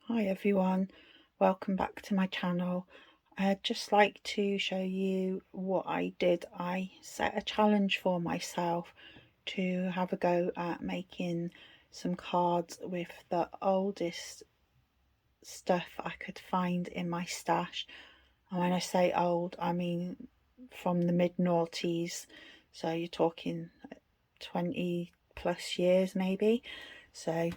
Hi everyone, welcome back to my channel. I'd just like to show you what I did. I set a challenge for myself to have a go at making some cards with the oldest stuff I could find in my stash. And when I say old, I mean from the mid-noughties, so you're talking 20 plus years maybe. So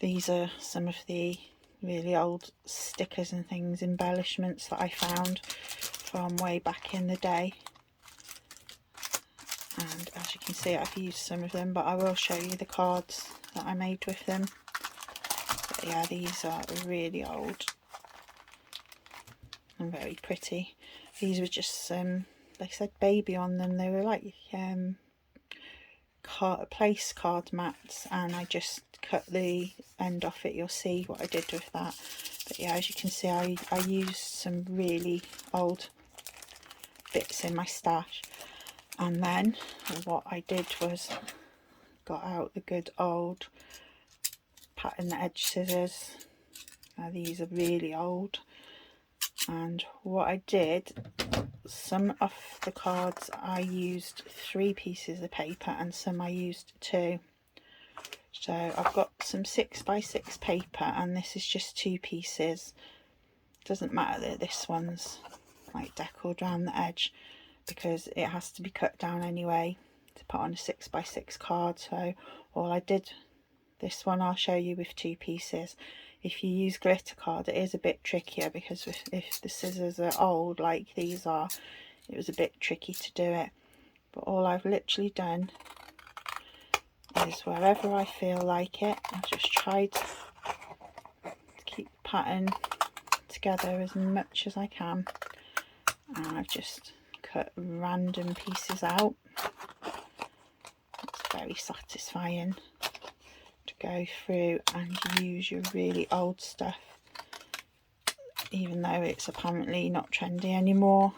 these are some of the really old stickers and things, embellishments that I found from way back in the day. And as you can see, I've used some of them, but I will show you the cards that I made with them. But yeah, these are really old and very pretty. These were just they said baby on them. They were like place card mats, and I just cut the end off it. You'll see what I did with that. But yeah, as you can see, I used some really old bits in my stash, and then what I did was got out the good old pattern edge scissors. Now these are really old, and what I did, some of the cards I used 3 pieces of paper and some I used 2. So I've got some 6x6 paper, and this is just 2 pieces. Doesn't matter that this one's like deckled around the edge, because it has to be cut down anyway to put on a 6x6 card. So all I did, this one I'll show you with 2 pieces. If you use glitter card, it is a bit trickier, because if the scissors are old like these are, it was a bit tricky to do it. But all I've literally done is, wherever I feel like it, I've just tried to keep the pattern together as much as I can, and I've just cut random pieces out. It's very satisfying to go through and use your really old stuff, even though it's apparently not trendy anymore.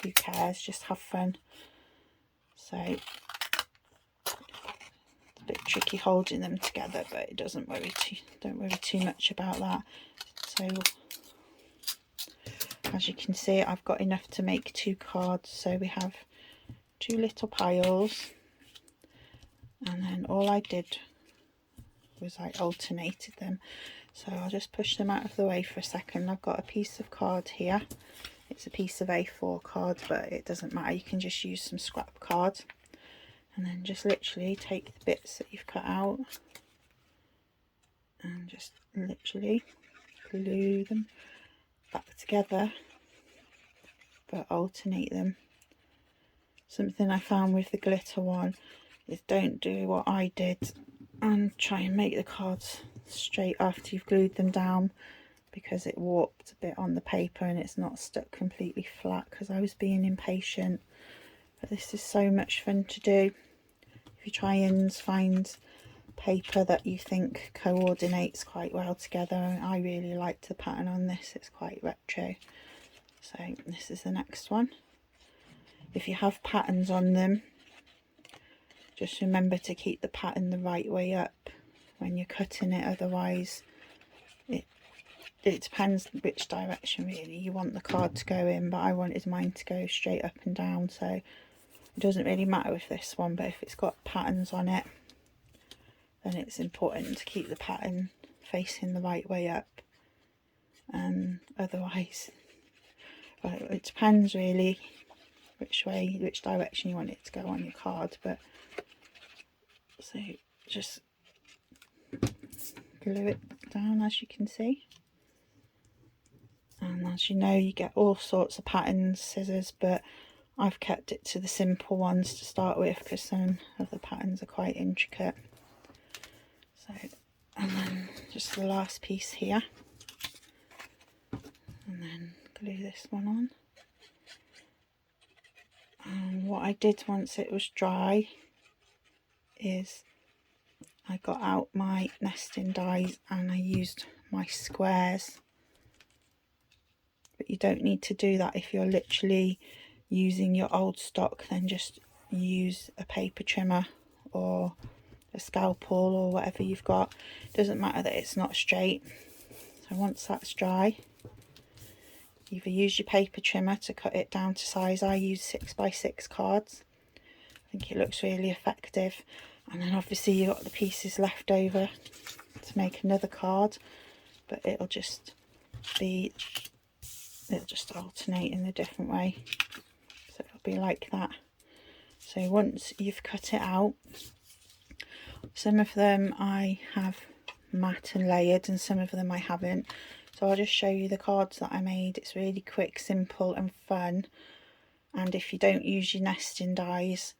Who cares, just have fun. So it's a bit tricky holding them together, but it don't worry too much about that. So as you can see, I've got enough to make 2 cards. So we have 2 little piles, and then all I did was I alternated them. So I'll just push them out of the way for a second. I've got a piece of card here. It's a piece of A4 card, but it doesn't matter, you can just use some scrap card, and then just literally take the bits that you've cut out and just literally glue them back together, but alternate them. Something I found with the glitter one is, don't do what I did and try and make the cards straight after you've glued them down, because it warped a bit on the paper and it's not stuck completely flat, because I was being impatient. But this is so much fun to do. If you try and find paper that you think coordinates quite well together, I really liked the pattern on this. It's quite retro. So this is the next one. If you have patterns on them, just remember to keep the pattern the right way up when you're cutting it, otherwise it depends which direction really you want the card to go in, but I wanted mine to go straight up and down, so it doesn't really matter with this one. But if it's got patterns on it, then it's important to keep the pattern facing the right way up, and otherwise, well, it depends really which direction you want it to go on your card. But so just glue it down, as you can see. And as you know, you get all sorts of patterns, scissors, but I've kept it to the simple ones to start with, because some of the patterns are quite intricate. So, and then just the last piece here, and then glue this one on. And what I did once it was dry is I got out my nesting dies and I used my squares. But you don't need to do that if you're literally using your old stock. Then just use a paper trimmer or a scalpel or whatever you've got. It doesn't matter that it's not straight, So once that's dry, either use your paper trimmer to cut it down to size. I use 6x6 cards. I think it looks really effective. And then obviously you've got the pieces left over to make another card, but it'll just alternate in a different way. So it'll be like that. So once you've cut it out, some of them I have matte and layered and some of them I haven't. So I'll just show you the cards that I made. It's really quick, simple and fun. And if you don't use your nesting dies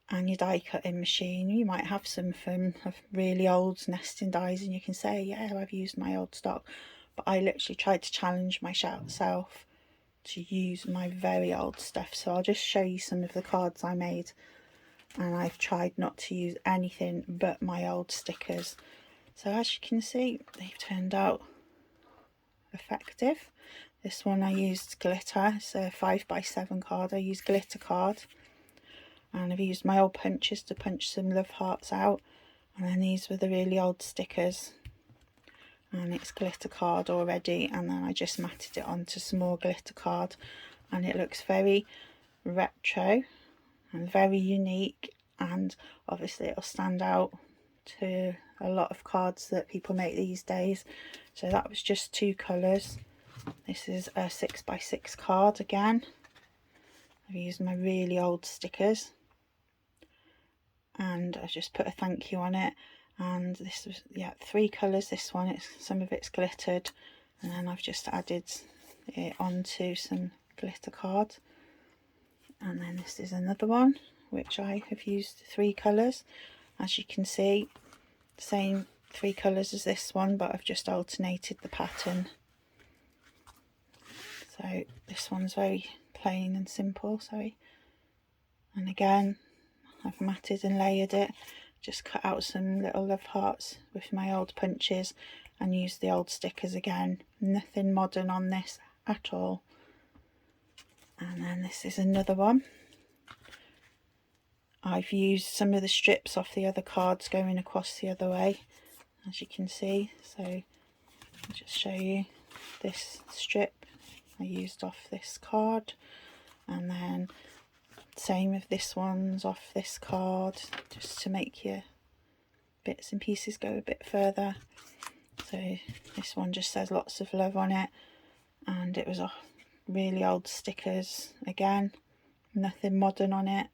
and your die cutting machine, you might have some from really old nesting dies and you can say, yeah, I've used my old stock. But I literally tried to challenge myself to use my very old stuff. So I'll just show you some of the cards I made. And I've tried not to use anything but my old stickers. So as you can see, they've turned out effective. This one I used glitter. It's a 5x7 card. I used glitter card. And I've used my old punches to punch some love hearts out. And then these were the really old stickers. And it's glitter card already. And then I just matted it onto some more glitter card. And it looks very retro and very unique. And obviously it'll stand out to a lot of cards that people make these days. So that was just 2 colours. This is a 6x6 card again. I've used my really old stickers and I've just put a thank you on it. And this was, yeah, 3 colours. This one, some of it's glittered, and then I've just added it onto some glitter card. And then this is another one which I have used 3 colours. As you can see, same 3 colours as this one, but I've just alternated the pattern. So this one's very plain and simple, sorry. And again, I've matted and layered it, just cut out some little love hearts with my old punches and used the old stickers again. Nothing modern on this at all. And then this is another one. I've used some of the strips off the other cards going across the other way, as you can see. So I'll just show you this strip I used off this card, and then same with this one's off this card, just to make your bits and pieces go a bit further. So this one just says lots of love on it, and it was off really old stickers again, nothing modern on it.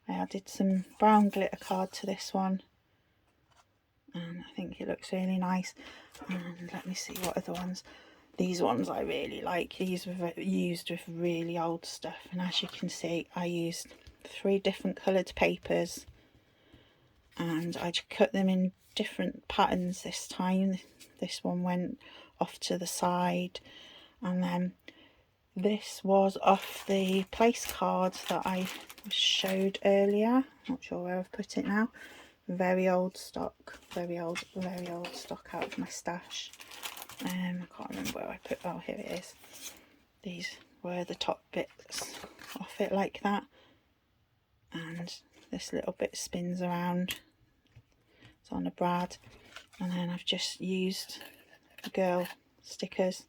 I added some brown glitter card to this one, and I think it looks really nice. And let me see what other ones. These ones I really like. These were used with really old stuff, and as you can see, I used 3 different coloured papers, and I cut them in different patterns this time. This one went off to the side, and then this was off the place card that I showed earlier. Not sure where I've put it now. Very old stock, very old stock out of my stash. I can't remember where I put. Oh, here it is. These were the top bits off it like that, and this little bit spins around. It's on a brad, and then I've just used the girl stickers.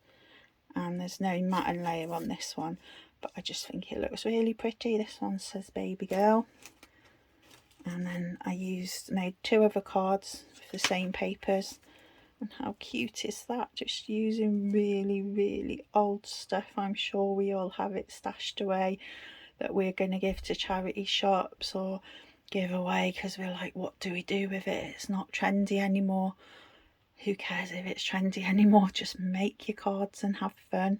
And there's no matte and layer on this one, but I just think it looks really pretty. This one says baby girl. And then I made 2 other cards with the same papers. And how cute is that? Just using really old stuff. I'm sure we all have it stashed away that we're going to give to charity shops or give away because we're like, what do we do with it? It's not trendy anymore. Who cares if it's trendy anymore? Just make your cards and have fun.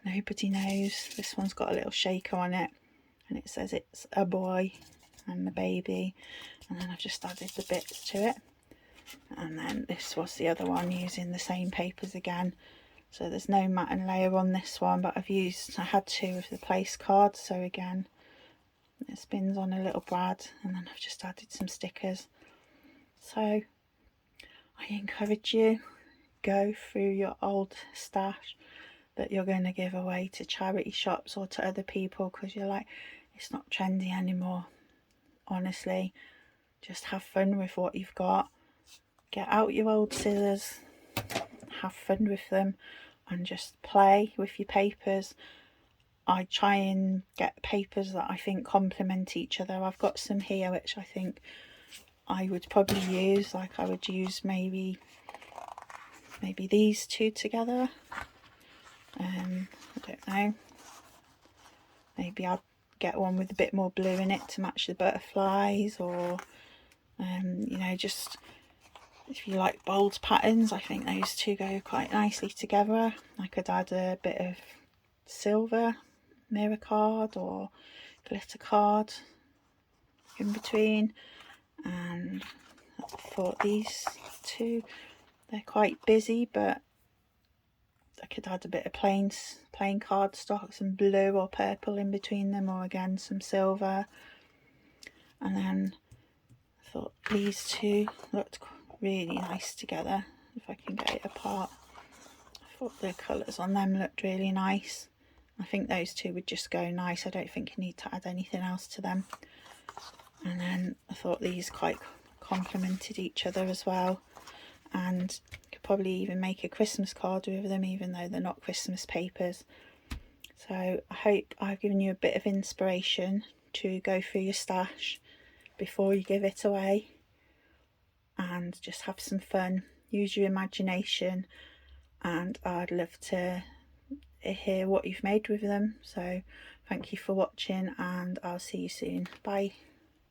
Nobody knows. This one's got a little shaker on it, and it says it's a boy and the baby. And then I've just added the bits to it. And then this was the other one using the same papers again. So there's no matte and layer on this one, but I had 2 of the place cards. So again, it spins on a little brad, and then I've just added some stickers. So I encourage you, go through your old stash that you're going to give away to charity shops or to other people because you're like, it's not trendy anymore. Honestly, just have fun with what you've got. Get out your old scissors, have fun with them and just play with your papers. I try and get papers that I think complement each other. I've got some here which I think I would probably use, like I would use maybe these two together. I don't know, maybe I'll get one with a bit more blue in it to match the butterflies, or you know, just if you like bold patterns, I think those two go quite nicely together. I could add a bit of silver mirror card or glitter card in between, and I thought these two, they're quite busy, but I could add a bit of plain cardstock, some blue or purple in between them, or again some silver. And then I thought these two looked really nice together, if I can get it apart. I thought the colours on them looked really nice. I think those two would just go nice. I don't think you need to add anything else to them. And then I thought these quite complemented each other as well, and could probably even make a Christmas card with them, even though they're not Christmas papers. So I hope I've given you a bit of inspiration to go through your stash before you give it away, and just have some fun, use your imagination, and I'd love to hear what you've made with them. So thank you for watching, and I'll see you soon. Bye.